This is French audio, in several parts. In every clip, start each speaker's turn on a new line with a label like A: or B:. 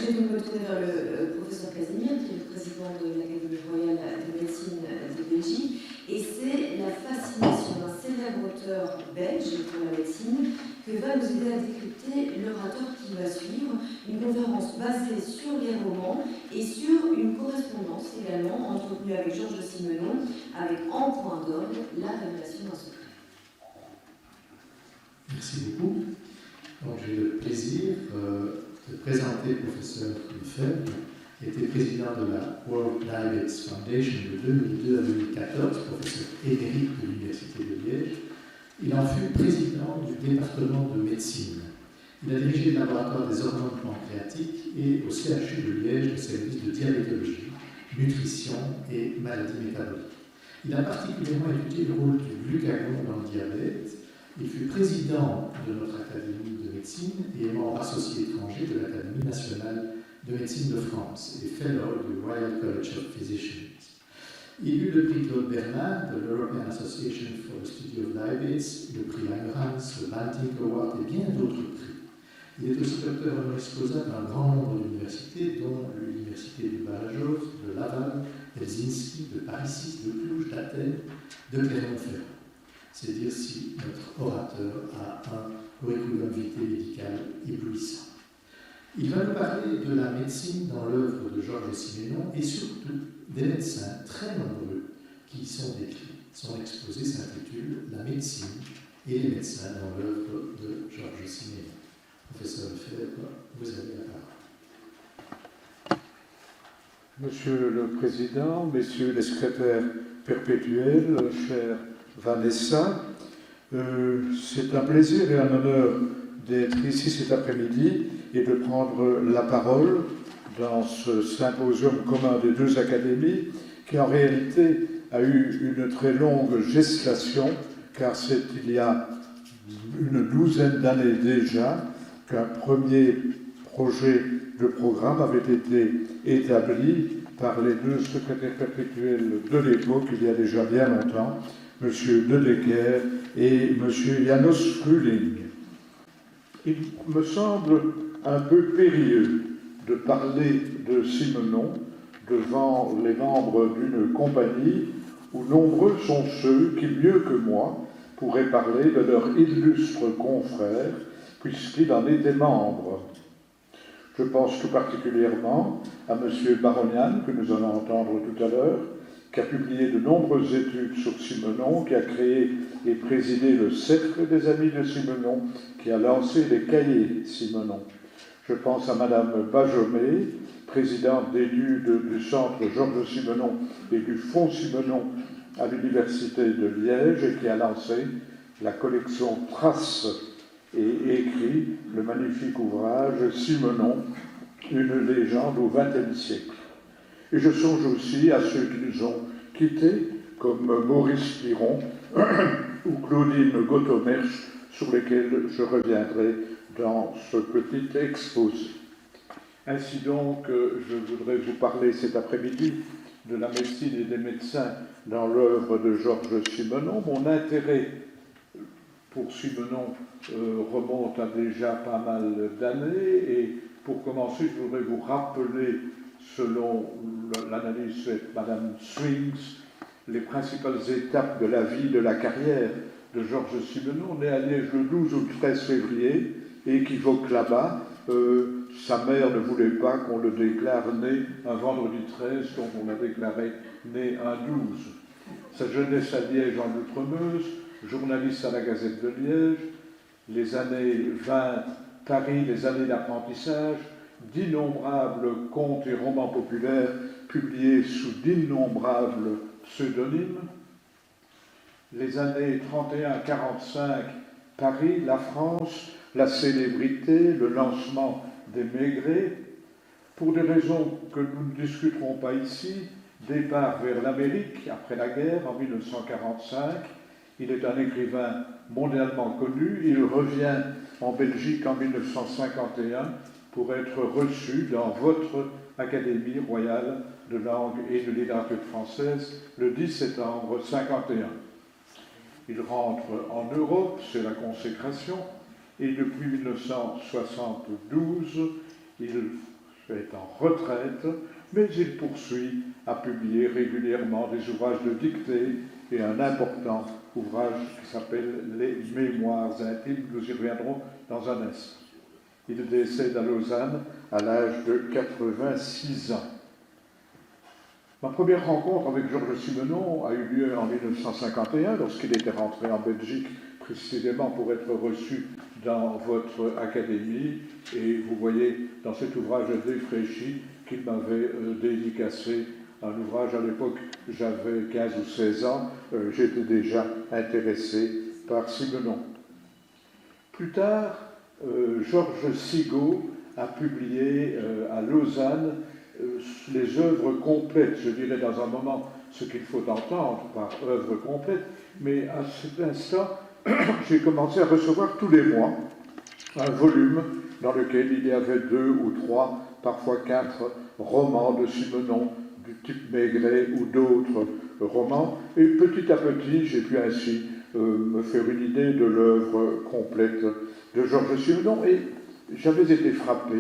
A: je vais donc me tourner vers le professeur Casimir, qui est le président de l'Académie royale de médecine de Belgique. Et c'est la fascination d'un célèbre auteur belge pour la médecine que va nous aider à décrypter l'orateur qui va suivre. Une conférence basée sur les romans et sur une correspondance également entretenue avec Georges Simenon, avec en point d'orgue la révélation d'un secret.
B: Merci beaucoup. Donc, j'ai le plaisir de présenter le professeur Lefebvre, qui était président de la World Diabetes Foundation de 2002 à 2014, professeur émérite de l'Université de Liège. Il en fut président du département de médecine. Il a dirigé le laboratoire des hormones pancréatiques et au CHU de Liège le service de diabétologie, nutrition et maladies métaboliques. Il a particulièrement étudié le rôle du glucagon dans le diabète. Il fut président de notre Académie de médecine et membre associé étranger de l'Académie nationale de médecine de France et fellow du Royal College of Physicians. Il eut le prix Claude Bernard de l'European Association for the Study of Diabetes, le prix Langerhans, le Banting Award et bien d'autres prix. Il est aussi docteur honoris causa d'un grand nombre d'universités, dont l'Université du Badajoz, de Laval, d'Helsinki, de Paris 6, de Cluj, d'Athènes, de Clermont-Ferrand. C'est dire si notre orateur a un curriculum vitae médical éblouissant. Il va nous parler de la médecine dans l'œuvre de Georges Simenon et surtout des médecins très nombreux qui y sont décrits. Son exposé s'intitule « La médecine et les médecins dans l'œuvre de Georges Simenon ». Professeur Lefebvre, vous avez la parole.
C: Monsieur le Président, Messieurs les secrétaires perpétuels, chère Vanessa, c'est un plaisir et un honneur d'être ici cet après-midi et de prendre la parole dans ce symposium commun des deux académies qui en réalité a eu une très longue gestation car c'est il y a une douzaine d'années déjà qu'un premier projet de programme avait été établi par les deux secrétaires perpétuels de l'époque, il y a déjà bien longtemps, M. De Decker et M. Janos Fruling. Il me semble un peu périlleux de parler de Simenon devant les membres d'une compagnie où nombreux sont ceux qui, mieux que moi, pourraient parler de leur illustre confrère, puisqu'il en était membre. Je pense tout particulièrement à M. Baronian, que nous allons entendre tout à l'heure, qui a publié de nombreuses études sur Simenon, qui a créé et présidé le Cercle des Amis de Simenon, qui a lancé les cahiers Simenon. Je pense à Mme Bajomé, présidente d'études du Centre Georges Simenon et du Fonds Simenon à l'Université de Liège, et qui a lancé la collection Traces et écrit le magnifique ouvrage Simenon, une légende au XXe siècle. Et je songe aussi à ceux qui nous ont quittés, comme Maurice Piron ou Claudine Gautomerche, sur lesquels je reviendrai dans ce petit exposé. Ainsi donc, je voudrais vous parler cet après-midi de la médecine et des médecins dans l'œuvre de Georges Simenon. Mon intérêt pour Simenon remonte à déjà pas mal d'années, et pour commencer, je voudrais vous rappeler, selon l'analyse faite par Mme Swings, les principales étapes de la vie, de la carrière de Georges Simenon, né à Liège le 12 ou le 13 février, et équivoque là-bas. Sa mère ne voulait pas qu'on le déclare né un vendredi 13, donc on l'a déclaré né un 12. Sa jeunesse à Liège en Outremeuse, journaliste à la Gazette de Liège, les années 20, Paris, les années d'apprentissage, d'innombrables contes et romans populaires publiés sous d'innombrables pseudonymes, les années 31-45, Paris, la France, la célébrité, le lancement des Maigret, pour des raisons que nous ne discuterons pas ici, départ vers l'Amérique après la guerre en 1945. Il est un écrivain mondialement connu. Il revient en Belgique en 1951 pour être reçu dans votre Académie royale de langue et de littérature française le 10 septembre 1951. Il rentre en Europe, c'est la consécration, et depuis 1972, il est en retraite, mais il poursuit à publier régulièrement des ouvrages de dictée et un important ouvrage qui s'appelle Les Mémoires intimes. Nous y reviendrons dans un instant. Il décède à Lausanne à l'âge de 86 ans. Ma première rencontre avec Georges Simenon a eu lieu en 1951, lorsqu'il était rentré en Belgique précisément pour être reçu dans votre académie. Et vous voyez dans cet ouvrage défraîchi qu'il m'avait dédicacé un ouvrage. À l'époque, j'avais 15 ou 16 ans, j'étais déjà intéressé par Simenon. Plus tard, Georges Sigaud a publié à Lausanne les œuvres complètes. Je dirais dans un moment ce qu'il faut entendre par œuvre complète, mais à cet instant, j'ai commencé à recevoir tous les mois un volume dans lequel il y avait 2 ou 3, parfois 4 romans de Simenon, du type Maigret ou d'autres romans. Et petit à petit, j'ai pu ainsi me faire une idée de l'œuvre complète de Georges Simenon. Et j'avais été frappé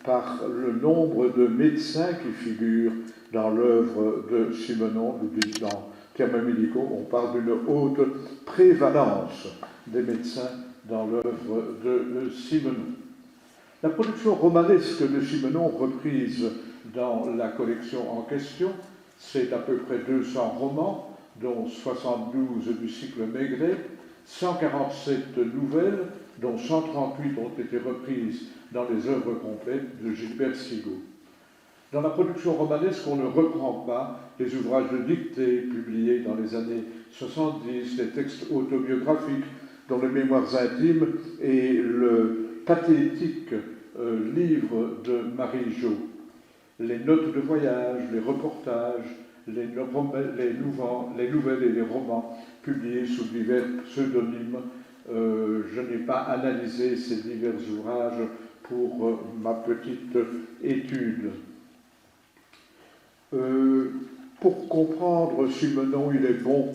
C: par le nombre de médecins qui figurent dans l'œuvre de Simenon. Dans termes médicaux, on parle d'une haute prévalence des médecins dans l'œuvre de Simenon. La production romanesque de Simenon, reprise dans la collection en question, c'est à peu près 200 romans, dont 72 du cycle Maigret, 147 nouvelles, dont 138 ont été reprises dans les œuvres complètes de Gilbert Sigaud. Dans la production romanesque, on ne reprend pas les ouvrages de dictée publiés dans les années 70, les textes autobiographiques, dont les Mémoires intimes et le pathétique livre de Marie Jo. Les notes de voyage, les reportages, les nouvelles et les romans publiés sous divers pseudonymes. Je n'ai pas analysé ces divers ouvrages pour ma petite étude. Pour comprendre Simenon, il est bon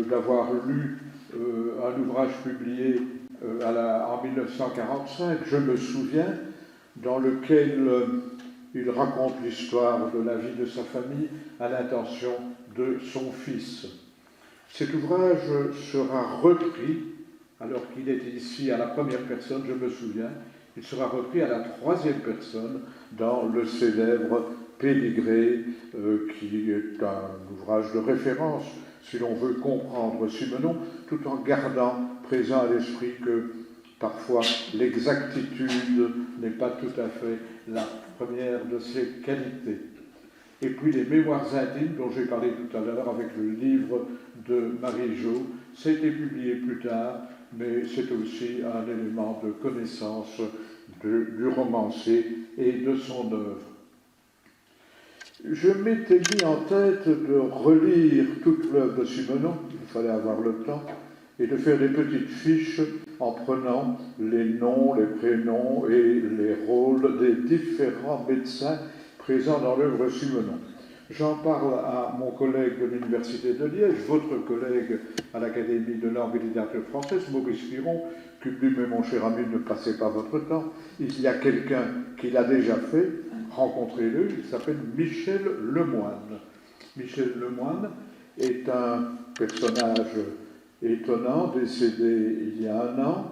C: d'avoir lu un ouvrage publié en 1945, je me souviens, dans lequel il raconte l'histoire de la vie de sa famille à l'intention de son fils. Cet ouvrage sera repris, alors qu'il était ici à la première personne, je me souviens, il sera repris à la troisième personne dans le célèbre Pédigré, qui est un ouvrage de référence, si l'on veut comprendre Simenon, tout en gardant présent à l'esprit que parfois l'exactitude n'est pas tout à fait la première de ses qualités. Et puis les Mémoires intimes, dont j'ai parlé tout à l'heure avec le livre de Marie Jo, c'était publié plus tard, mais c'est aussi un élément de connaissance du romancier et de son œuvre. Je m'étais mis en tête de relire toute l'œuvre de Simenon, il fallait avoir le temps, et de faire des petites fiches en prenant les noms, les prénoms et les rôles des différents médecins présents dans l'œuvre Simenon. J'en parle à mon collègue de l'Université de Liège, votre collègue à l'Académie de langue et littérature française, Maurice Piron, qui dit, mais mon cher ami, ne passez pas votre temps. Il y a quelqu'un qui l'a déjà fait, rencontrez-le, il s'appelle Michel Lemoine. Michel Lemoine est un personnage étonnant, décédé il y a un an,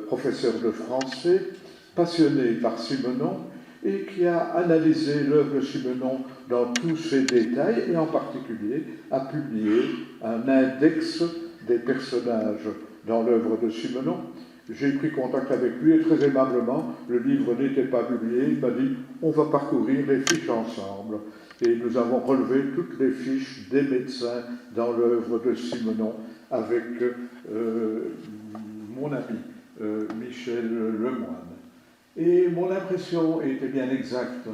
C: professeur de français, passionné par Simenon, et qui a analysé l'œuvre de Simenon dans tous ses détails, et en particulier a publié un index des personnages dans l'œuvre de Simenon. J'ai pris contact avec lui et très aimablement, le livre n'était pas publié, il m'a dit « on va parcourir les fiches ensemble ». Et nous avons relevé toutes les fiches des médecins dans l'œuvre de Simenon avec mon ami Michel Lemoine. Et mon impression était bien exacte.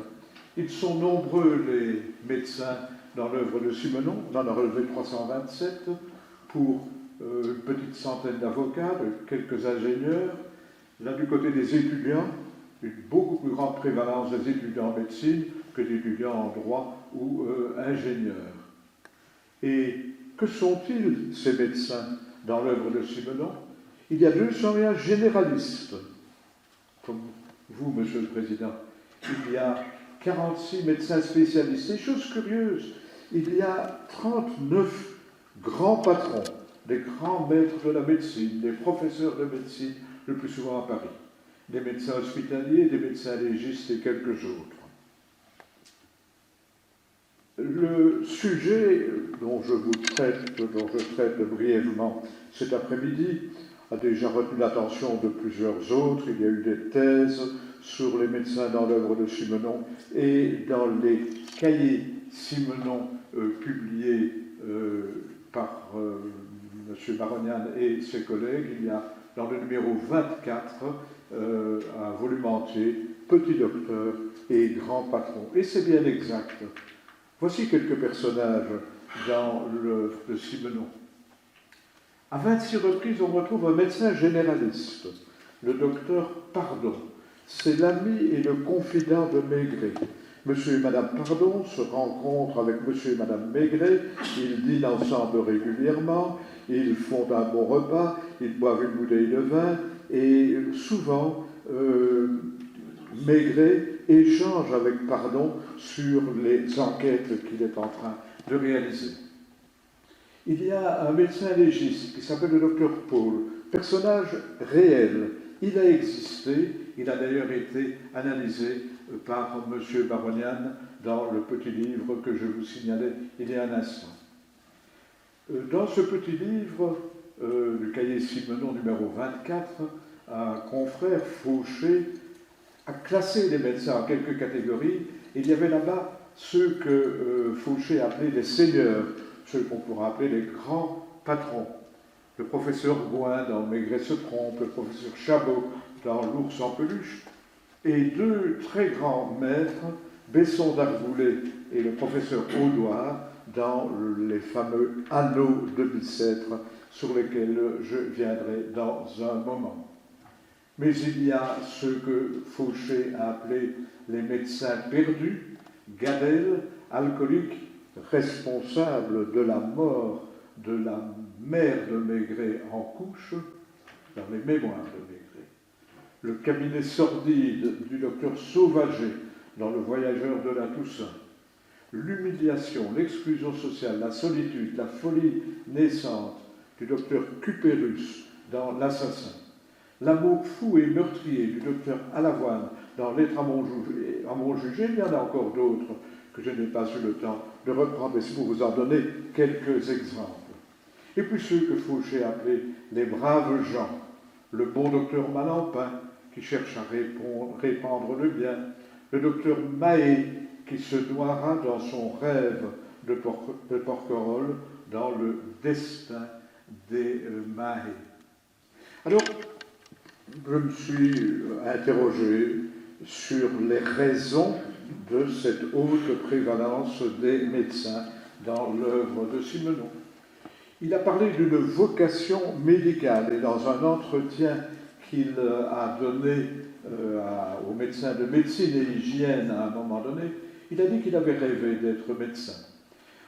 C: Ils sont nombreux, les médecins, dans l'œuvre de Simenon. On en a relevé 327 pour une petite centaine d'avocats, de quelques ingénieurs. Là, du côté des étudiants, une beaucoup plus grande prévalence des étudiants en médecine que d'étudiants en droit ou ingénieurs. Et que sont-ils, ces médecins, dans l'œuvre de Simenon? Il y a 201 généralistes, comme vous, Monsieur le Président. il y a 46 médecins spécialistes. Et chose curieuse, il y a 39 grands patrons, des grands maîtres de la médecine, des professeurs de médecine, le plus souvent à Paris, des médecins hospitaliers, des médecins légistes et quelques autres. Le sujet dont je traite brièvement cet après-midi a déjà retenu l'attention de plusieurs autres. Il y a eu des thèses sur les médecins dans l'œuvre de Simenon, et dans les cahiers Simenon publiés par M. Baronian et ses collègues, il y a dans le numéro 24 un volume entier, Petit docteur et grand patron. Et c'est bien exact. Voici quelques personnages dans l'œuvre de Simenon. À 26 reprises, on retrouve un médecin généraliste, le docteur Pardon. C'est l'ami et le confident de Maigret. Monsieur et Madame Pardon se rencontrent avec Monsieur et Madame Maigret, ils dînent ensemble régulièrement, ils font un bon repas, ils boivent une bouteille de vin, et souvent, Maigret échange avec Pardon sur les enquêtes qu'il est en train de réaliser. Il y a un médecin légiste qui s'appelle le docteur Paul, personnage réel. Il a existé, il a d'ailleurs été analysé par M. Baronian dans le petit livre que je vous signalais il y a un instant. Dans ce petit livre, le cahier Simenon numéro 24, un confrère Fauché a classé les médecins en quelques catégories. Il y avait là-bas ceux que Fauché appelait les seigneurs, ceux qu'on pourra appeler les grands patrons. Le professeur Gouin dans Maigret se trompe, le professeur Chabot dans L'ours en peluche, et deux très grands maîtres, Besson d'Argoulet et le professeur Audoir, dans les fameux anneaux de Bicêtre, sur lesquels je viendrai dans un moment. Mais il y a ceux que Fauché a appelés les médecins perdus, Gadel, alcoolique, responsable de la mort de la mère de Maigret en couche, dans les mémoires de Maigret. Le cabinet sordide du docteur Sauvager, dans Le Voyageur de la Toussaint. L'humiliation, l'exclusion sociale, la solitude, la folie naissante du docteur Cupérus, dans L'Assassin. L'amour fou et meurtrier du docteur Alavoine, dans Lettres à mon jugé. Il y en a encore d'autres que je n'ai pas eu le temps de reprendre, mais c'est pour vous en donner quelques exemples. Et puis ceux que Fauché appelait les braves gens, le bon docteur Malampin, qui cherche à répandre le bien, le docteur Mahé, qui se noiera dans son rêve de Porquerolles, dans le destin des Mahé. Alors, je me suis interrogé sur les raisons de cette haute prévalence des médecins dans l'œuvre de Simenon. Il a parlé d'une vocation médicale, et dans un entretien qu'il a donné aux médecins de médecine et hygiène à un moment donné, il a dit qu'il avait rêvé d'être médecin.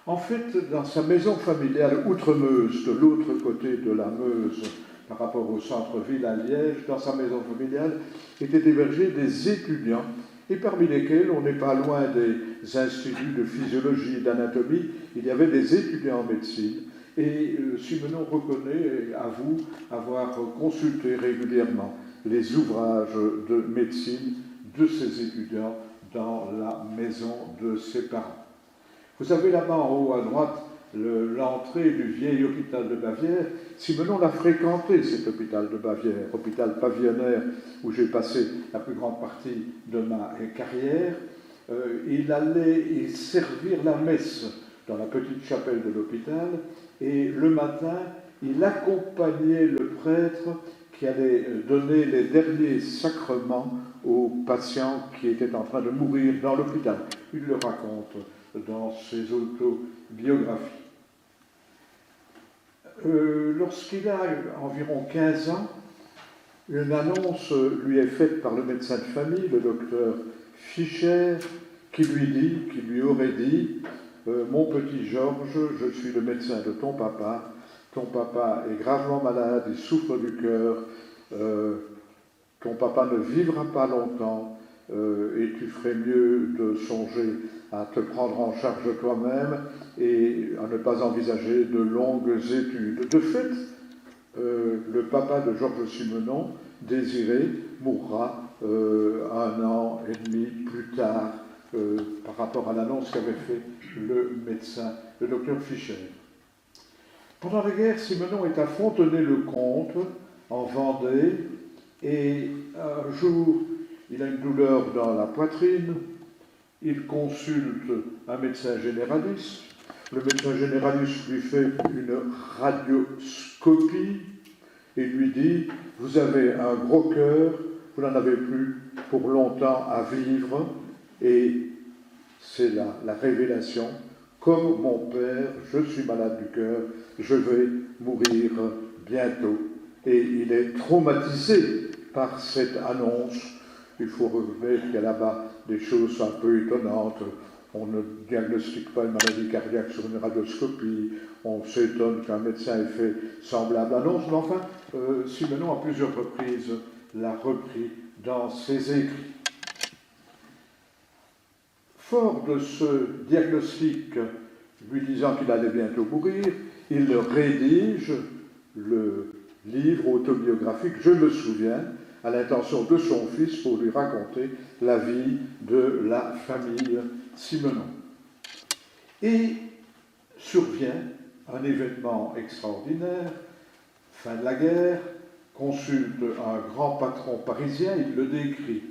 C: En fait, dans sa maison familiale outre-Meuse, de l'autre côté de la Meuse, par rapport au centre-ville à Liège, dans sa maison familiale, étaient hébergés des étudiants, et parmi lesquels, on n'est pas loin des instituts de physiologie et d'anatomie, il y avait des étudiants en médecine, et Simenon reconnaît et avoue avoir consulté régulièrement les ouvrages de médecine de ses étudiants dans la maison de ses parents. Vous avez là-bas en haut à droite l'entrée du vieil hôpital de Bavière. Simenon l'a fréquenté, cet hôpital de Bavière, hôpital pavillonnaire où j'ai passé la plus grande partie de ma carrière. Il allait y servir la messe dans la petite chapelle de l'hôpital, et le matin, il accompagnait le prêtre qui allait donner les derniers sacrements aux patients qui étaient en train de mourir dans l'hôpital. Il le raconte dans ses autobiographies. Lorsqu'il a environ 15 ans, une annonce lui est faite par le médecin de famille, le docteur Fischer, qui lui aurait dit « Mon petit Georges, je suis le médecin de ton papa est gravement malade, il souffre du cœur, ton papa ne vivra pas longtemps, et tu ferais mieux de songer à te prendre en charge toi-même et à ne pas envisager de longues études. De fait, le papa de Georges Simenon, Désiré, mourra 1 an et demi plus tard par rapport à l'annonce qu'avait fait le médecin, le docteur Fischer. Pendant la guerre, Simenon est à Fontenay-le-Comte, en Vendée, et un jour, il a une douleur dans la poitrine, il consulte un médecin généraliste, le médecin généraliste lui fait une radioscopie et lui dit « Vous avez un gros cœur, vous n'en avez plus pour longtemps à vivre. » Et c'est là la révélation. Comme mon père, je suis malade du cœur, je vais mourir bientôt. Et il est traumatisé par cette annonce. Il faut reconnaître qu'il y a là-bas des choses un peu étonnantes. On ne diagnostique pas une maladie cardiaque sur une radioscopie. On s'étonne qu'un médecin ait fait semblable annonce. Mais enfin, Simenon, à plusieurs reprises, l'a repris dans ses écrits. Fort de ce diagnostic, lui disant qu'il allait bientôt mourir, il rédige le livre autobiographique « Je me souviens », à l'intention de son fils pour lui raconter la vie de la famille Simenon. Et survient un événement extraordinaire, fin de la guerre, consulte un grand patron parisien, il le décrit.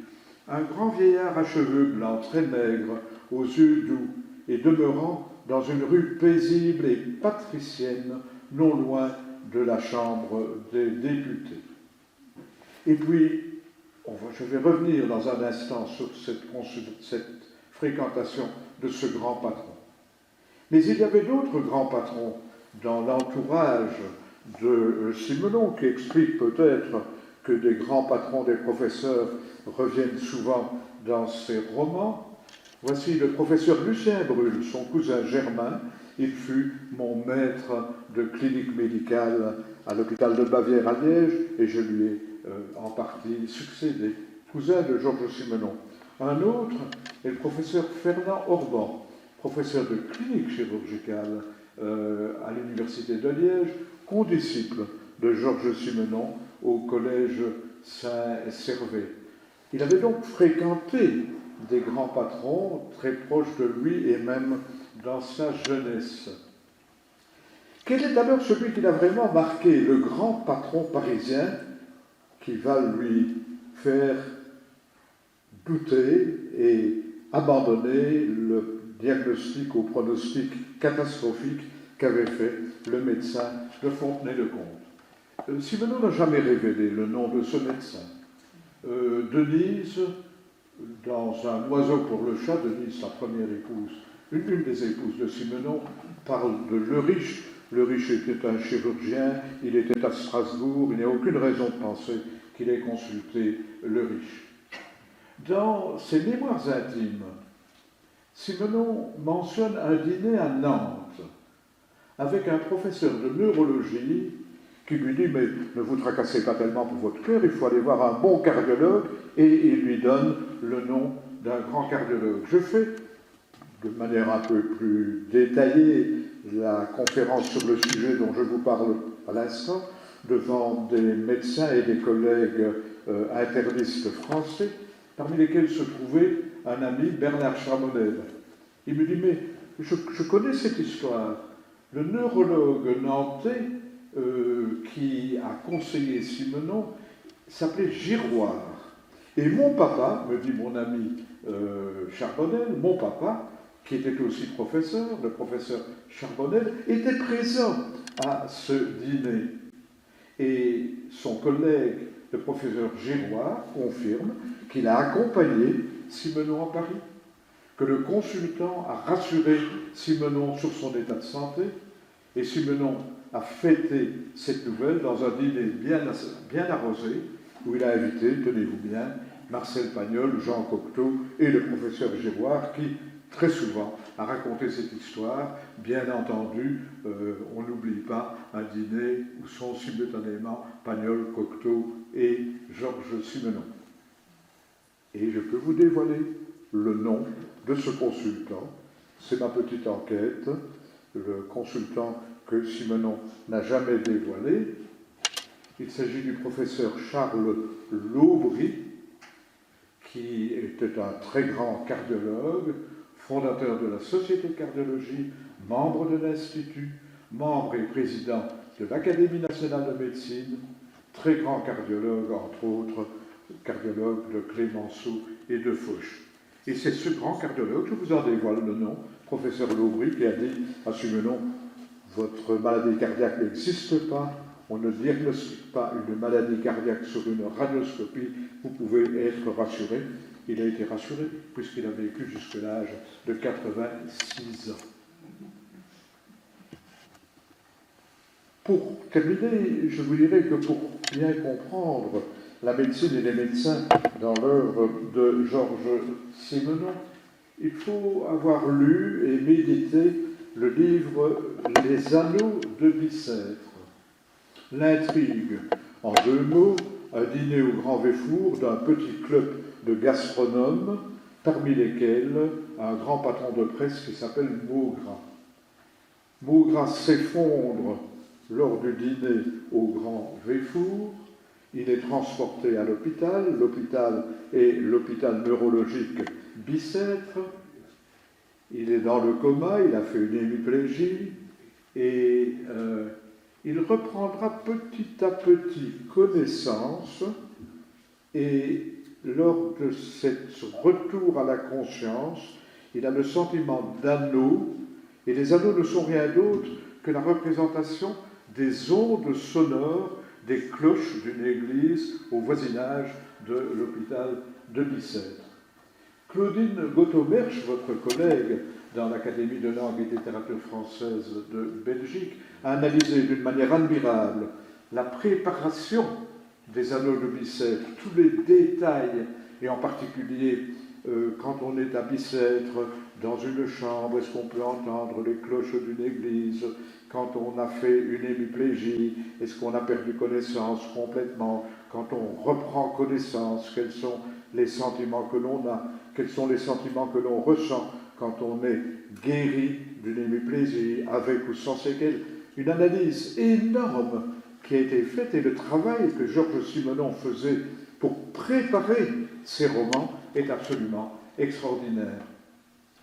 C: Un grand vieillard à cheveux blancs, très maigre, aux yeux doux, et demeurant dans une rue paisible et patricienne, non loin de la Chambre des députés. Et puis, je vais revenir dans un instant sur cette fréquentation de ce grand patron. Mais il y avait d'autres grands patrons dans l'entourage de Simenon qui expliquent peut-être que des grands patrons des professeurs reviennent souvent dans ses romans. Voici le professeur Lucien Brûle, son cousin germain. Il fut mon maître de clinique médicale à l'hôpital de Bavière à Liège et je lui ai en partie succédé, cousin de Georges Simenon. Un autre est le professeur Fernand Orban, professeur de clinique chirurgicale à l'université de Liège, condisciple de Georges Simenon au collège Saint-Servais. Il avait donc fréquenté des grands patrons très proches de lui et même dans sa jeunesse. Quel est alors celui qui l'a vraiment marqué, le grand patron parisien qui va lui faire douter et abandonner le diagnostic au pronostic catastrophique qu'avait fait le médecin de Fontenay-le-Comte. Simenon n'a jamais révélé le nom de ce médecin. Denise, dans Un oiseau pour le chat, Denise, sa première épouse, une des épouses de Simenon, parle de Le Riche. Le Riche était un chirurgien, il était à Strasbourg, il n'y a aucune raison de penser qu'il ait consulté Le Riche. Dans ses mémoires intimes, Simenon mentionne un dîner à Nantes avec un professeur de neurologie qui lui dit « Mais ne vous tracassez pas tellement pour votre cœur, il faut aller voir un bon cardiologue » et il lui donne le nom d'un grand cardiologue. Je fais de manière un peu plus détaillée la conférence sur le sujet dont je vous parle à l'instant devant des médecins et des collègues internistes français, parmi lesquels se trouvait un ami, Bernard Charbonnel. Il me dit « Mais je connais cette histoire. Le neurologue nantais qui a conseillé Simenon s'appelait Giroir. Et mon papa, me dit mon ami Charbonnel, mon papa, qui était aussi professeur, le professeur Charbonnel, était présent à ce dîner. Et son collègue, le professeur Giroir, confirme qu'il a accompagné Simenon à Paris, que le consultant a rassuré Simenon sur son état de santé, et Simenon a fêté cette nouvelle dans un dîner bien arrosé, où il a invité, tenez-vous bien, Marcel Pagnol, Jean Cocteau et le professeur Giroir, qui très souvent a raconté cette histoire. Bien entendu, on n'oublie pas un dîner où sont simultanément Pagnol, Cocteau et Georges Simenon. Et je peux vous dévoiler le nom de ce consultant. C'est ma petite enquête, le consultant que Simenon n'a jamais dévoilé. Il s'agit du professeur Charles Laubry, qui était un très grand cardiologue, fondateur de la Société de cardiologie, membre de l'Institut, membre et président de l'Académie nationale de médecine, très grand cardiologue, entre autres, cardiologue de Clémenceau et de Fauch. Et c'est ce grand cardiologue, je vous en dévoile le nom, professeur Laubry, qui a dit à Simenon, votre maladie cardiaque n'existe pas, on ne diagnostique pas une maladie cardiaque sur une radioscopie, vous pouvez être rassuré. Il a été rassuré puisqu'il a vécu jusqu'à l'âge de 86 ans. Pour terminer, je vous dirais que pour bien comprendre la médecine et les médecins dans l'œuvre de Georges Simenon, il faut avoir lu et médité le livre Les Anneaux de Bicêtre. L'intrigue, en 2 mots, un dîner au Grand Véfour d'un petit club de gastronomes, parmi lesquels un grand patron de presse qui s'appelle Maugras. Maugras s'effondre lors du dîner au Grand Véfour. Il est transporté à l'hôpital. L'hôpital est l'hôpital neurologique Bicêtre. Il est dans le coma, il a fait une hémiplégie et il reprendra petit à petit connaissance et lors de ce retour à la conscience, il a le sentiment d'anneaux et les anneaux ne sont rien d'autre que la représentation des ondes sonores des cloches d'une église au voisinage de l'hôpital de Bicêtre. Claudine Gautomersch, votre collègue dans l'Académie de langue et littérature française de Belgique, a analysé d'une manière admirable la préparation des anneaux de Bicêtre, tous les détails, et en particulier quand on est à Bicêtre, dans une chambre, est-ce qu'on peut entendre les cloches d'une église? Quand on a fait une hémiplégie, est-ce qu'on a perdu connaissance complètement? Quand on reprend connaissance, quels sont les sentiments que l'on a? Quels sont les sentiments que l'on ressent quand on est guéri d'une hémiplégie, avec ou sans séquelles? Une analyse énorme qui a été faite et le travail que Georges Simenon faisait pour préparer ses romans est absolument extraordinaire.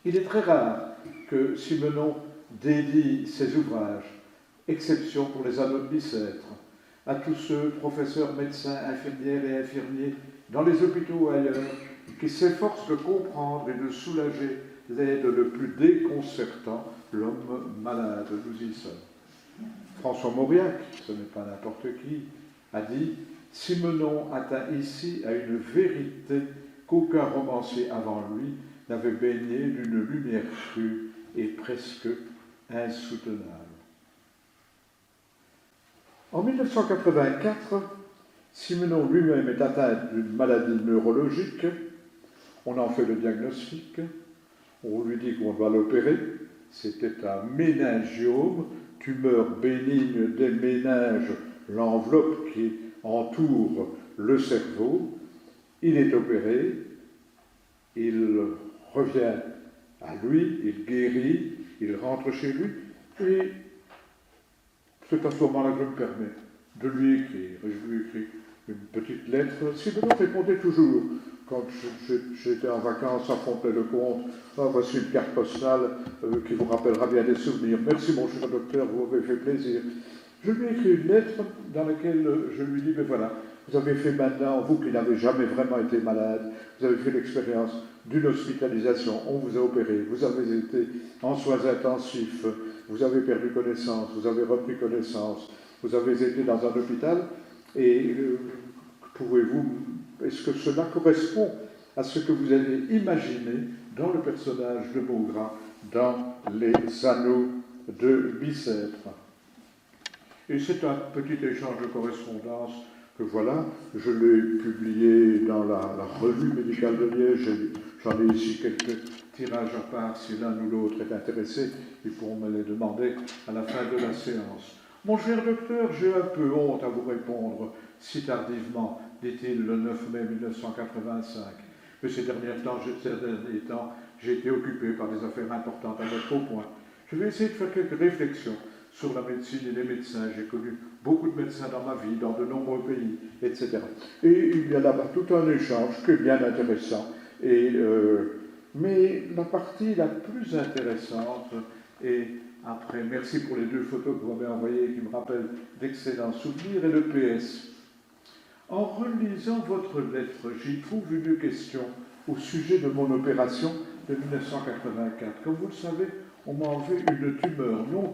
C: Il est très rare que Simenon dédie ses ouvrages, exception pour les Anneaux de Bicêtre, à tous ceux, professeurs, médecins, infirmières et infirmiers, dans les hôpitaux ou ailleurs, qui s'efforcent de comprendre et de soulager l'aide le plus déconcertant, l'homme malade. Nous y sommes. François Mauriac, ce n'est pas n'importe qui, a dit « Simenon atteint ici à une vérité qu'aucun romancier avant lui n'avait baigné d'une lumière crue et presque insoutenable. » En 1984, Simenon lui-même est atteint d'une maladie neurologique. On en fait le diagnostic. On lui dit qu'on doit l'opérer. C'était un méningiome, tumeur bénigne des méninges, l'enveloppe qui entoure le cerveau. Il est opéré. Il revient à lui, il guérit, il rentre chez lui. Et c'est à ce moment-là que je me permets de lui écrire. Et je lui écris une petite lettre. Simenon répondait toujours, quand j'étais en vacances à Fontenay-le-Comte, voici une carte postale qui vous rappellera bien des souvenirs. Merci mon cher docteur, vous m'avez fait plaisir. Je lui ai écrit une lettre dans laquelle je lui dis, mais voilà, vous avez fait maintenant, vous qui n'avez jamais vraiment été malade, vous avez fait l'expérience d'une hospitalisation, on vous a opéré, vous avez été en soins intensifs, vous avez perdu connaissance, vous avez repris connaissance, vous avez été dans un hôpital, et est-ce que cela correspond à ce que vous avez imaginé dans le personnage de Maugras, dans les Anneaux de Bicêtre? Et c'est un petit échange de correspondance que voilà, je l'ai publié dans la revue médicale de Liège. J'en ai ici quelques tirages à part, si l'un ou l'autre est intéressé, ils pourront me les demander à la fin de la séance. Mon cher docteur, j'ai un peu honte à vous répondre si tardivement, dit-il le 9 mai 1985. mais ces derniers temps, j'ai été occupé par des affaires importantes à mettre au point. Je vais essayer de faire quelques réflexions sur la médecine et les médecins. J'ai connu beaucoup de médecins dans ma vie, dans de nombreux pays, etc. Et il y a là-bas tout un échange qui est bien intéressant. Mais la partie la plus intéressante est après, merci pour les 2 photos que vous m'avez envoyées qui me rappellent d'excellents souvenirs, et le PS. En relisant votre lettre, j'y trouve une question au sujet de mon opération de 1984. Comme vous le savez, on m'a enlevé une tumeur non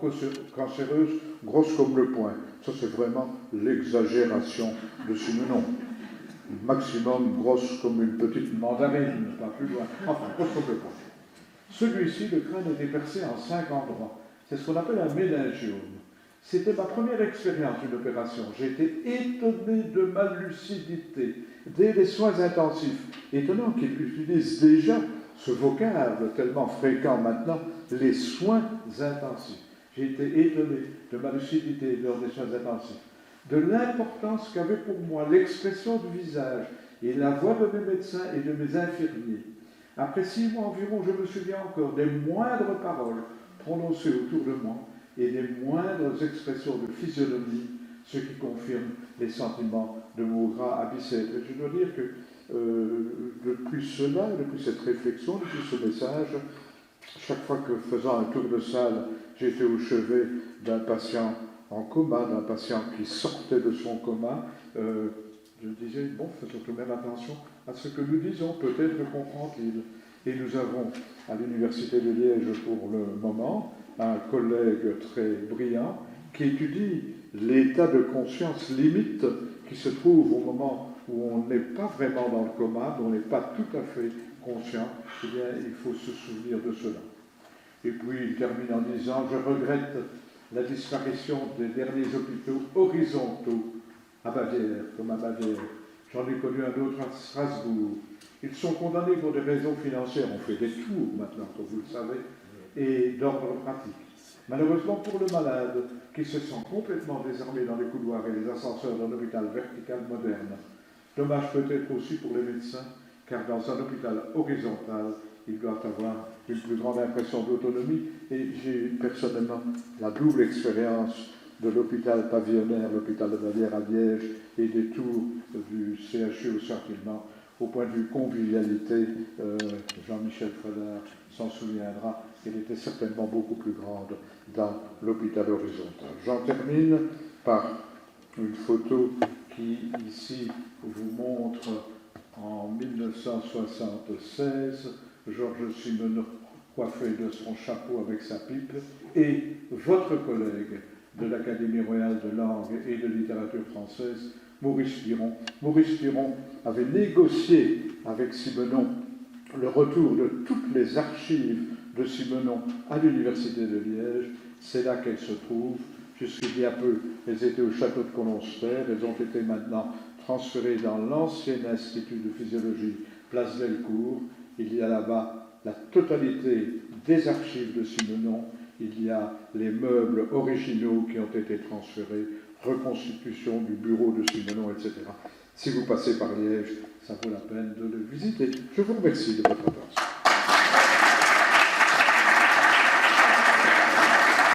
C: cancéreuse grosse comme le poing. Ça, c'est vraiment l'exagération de Simenon. Maximum grosse comme une petite mandarine, pas plus loin. Enfin, grosse comme le poing. Celui-ci, le crâne était percé en 5 endroits. C'est ce qu'on appelle un méningiome. C'était ma première expérience d'une opération. J'ai été étonné de ma lucidité dès les soins intensifs. Étonnant qu'il utilise déjà ce vocable tellement fréquent maintenant, les soins intensifs. J'ai été étonné de ma lucidité lors des soins intensifs, de l'importance qu'avait pour moi l'expression du visage et la voix de mes médecins et de mes infirmiers. Après 6 mois environ, je me souviens encore des moindres paroles prononcées autour de moi et des moindres expressions de physionomie, ce qui confirme les sentiments de mon gras à Bicêtre. Et je dois dire que depuis cela, depuis cette réflexion, depuis ce message, chaque fois que faisant un tour de salle, j'étais au chevet d'un patient en coma, d'un patient qui sortait de son coma, je disais, bon, faisons tout de même attention à ce que nous disons, peut-être le comprend-il. Et nous avons à l'Université de Liège pour le moment un collègue très brillant qui étudie l'état de conscience limite qui se trouve au moment où on n'est pas vraiment dans le coma, où on n'est pas tout à fait conscient. Eh bien, il faut se souvenir de cela. Et puis, il termine en disant, je regrette la disparition des derniers hôpitaux horizontaux à Bavière, comme à Bavière. J'en ai connu un autre à Strasbourg. Ils sont condamnés pour des raisons financières. On fait des tours maintenant, comme vous le savez, et d'ordre pratique. Malheureusement pour le malade, qui se sent complètement désarmé dans les couloirs et les ascenseurs d'un hôpital vertical moderne. Dommage peut-être aussi pour les médecins, car dans un hôpital horizontal, ils doivent avoir une plus grande impression d'autonomie. Et j'ai personnellement la double expérience de l'hôpital pavillonnaire, l'hôpital de Bavière à Liège, et des tours du CHU au Saint-Clément. Au point de vue convivialité, Jean-Michel Fredard s'en souviendra, elle était certainement beaucoup plus grande dans l'hôpital horizontal. J'en termine par une photo qui, ici, vous montre en 1976, Georges Simenon coiffé de son chapeau avec sa pipe, et votre collègue de l'Académie royale de langue et de littérature française, Maurice Piron. Maurice Piron avait négocié avec Simenon le retour de toutes les archives de Simenon à l'Université de Liège. C'est là qu'elles se trouvent. Jusqu'il y a peu, elles étaient au château de Colonster. Elles ont été maintenant transférées dans l'ancien Institut de physiologie, place Delcourt. Il y a là-bas la totalité des archives de Simenon. Il y a les meubles originaux qui ont été transférés, reconstitution du bureau de Simenon, etc. Si vous passez par Liège, ça vaut la peine de le visiter. Je vous remercie de votre attention.